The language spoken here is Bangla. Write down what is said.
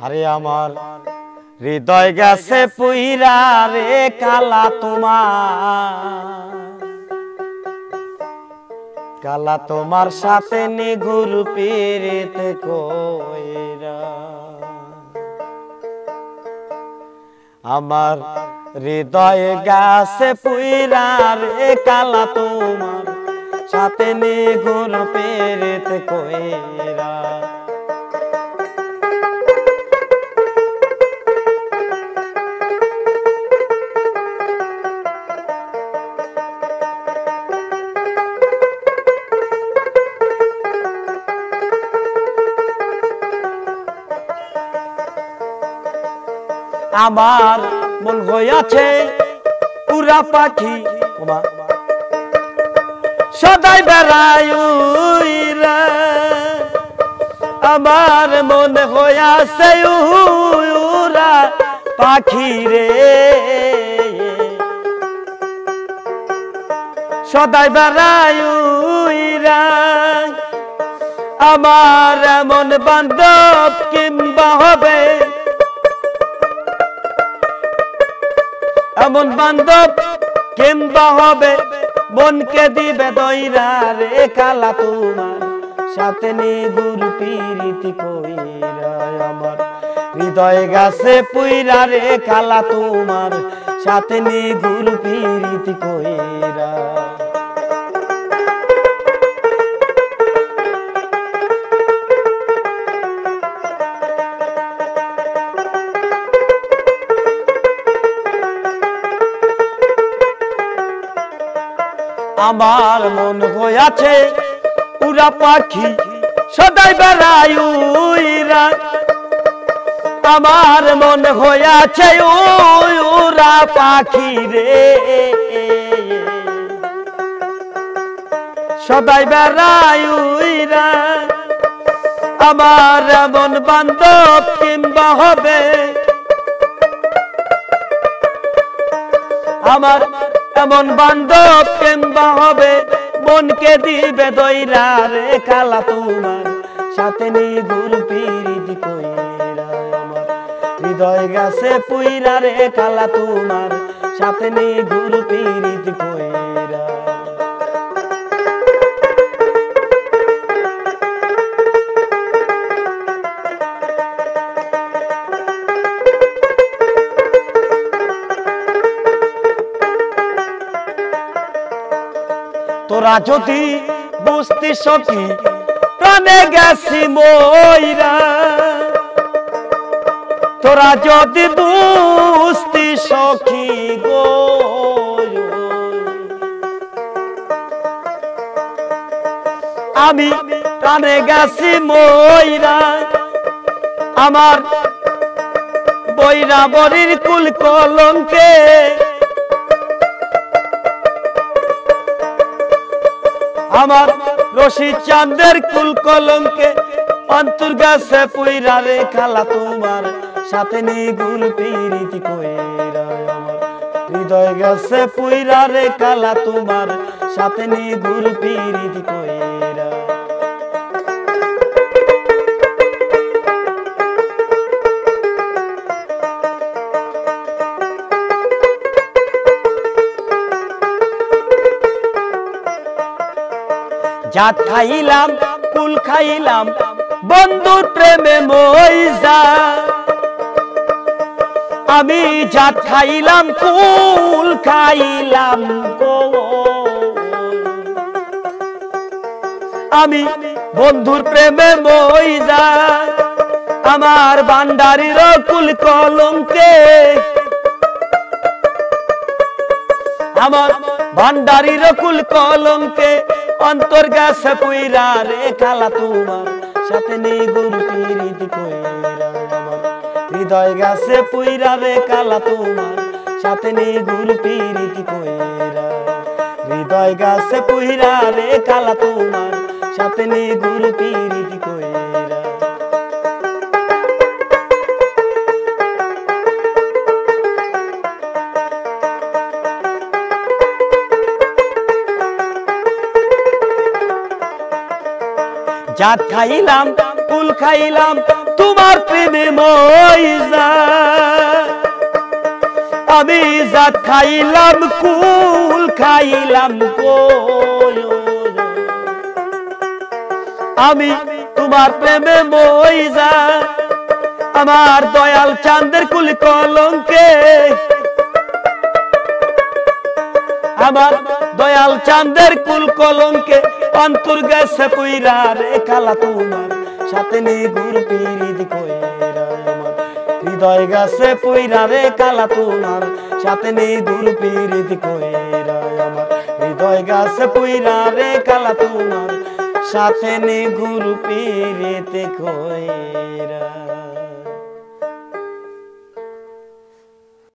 আরে আমার হৃদয় গেছে পুইরা রে কালা তোমার সাথে নিঘুর পীড়িত কইরা। আমার হৃদয় গেছে পুইরা রে কালা তোমার সাথে নিঘুর পীড়িত কইরা। আমার মন হইয়াছে পুরা পাখি সদাই বেড়ায় উইরা। আমার মন হইয়াছে উরা পাখি রে সদাই বেড়ায় উইরা। আমার এমন বান্ধব কিংবা হবে, এমন বান্ধব কিংবা হবে মনকে দিবে দইরা রে কালা তোমার সাথে নিগুর পীড়িত কইরা। আমার হৃদয় গাছে পুইরা রে কালা তোমার সাথে নিগুর পীড়িত কইরা। আমার মন হইয়াছে উড়া পাখি সদাই বেড়ায় উইরা। আমার মন হইয়াছে উড়া পাখি রে সদাই বেড়ায় উইরা। আমার এমন বান্ধব কিংবা হবে, আমার এমন বান্ধব কিংবা হবে মনকে দিবে দইরা রে কালা তোমার সাথে নিগুর পীড়িত কইরা। আমার হৃদয় গাছে পুইরা রে কালা তোমার সাথে নিগুর পীড়িত কইরা। তোরা যদি বুঝতি সখী প্রাণে গেছি মইরা। তোরা যদি বুঝতি সখী গো আমি প্রাণে গেছি মইরা। আমার বইরা বরির কুল কলঙ্কে আমার রশিদ চাঁদের কুল কলঙ্কে অন্তর গাছে পুইরা রে কালা তোমার সাথে নিগুর পীড়িত কইরা। আমার হৃদয় গাছে পুইরা রে কালা তোমার সাথে নিগুর পীড়িত কইরা। জাত খাইলাম কুল খাইলাম বন্ধুর প্রেমে মইজা। আমি জাত খাইলাম কুল খাইলাম গো আমি বন্ধুর প্রেমে মইজা। আমার ভান্ডারির কুল কলঙ্কে আমার ভান্ডারির কুল কলঙ্কে অন্তর গাছে পুইরা রে কালা তোমার সাথে নিগুর পীড়িত কইরা। আমার হৃদয় গাছে পুইরা রে কালা তোমার সাথে নিগুর পীড়িত কইরা। হৃদয় গাছে পুইরা রে কালা তোমার সাথে নিগুর পীড়িত কইরা। জাত খাইলাম কুল খাইলাম তোমার প্রেমে মইজা আমি জাত খাইলাম কুল খাইলাম আমি তোমার প্রেমে মইজা আমার দয়াল চাঁদের কুল কলঙ্কে আমার দয়াল চাঁদের কুল কলঙ্কে অন্তর গেছে পুইরা রে কালা তোমার সাথে নিগুর পিরিত কইরা আমার হৃদয় গেছে পুইরা রে কালা তোমার সাথে নিগুর পিরিত কইরা আমার হৃদয় গেছে পুইরা রে কালা তোমার সাথে নিগুর পিরিত কইরা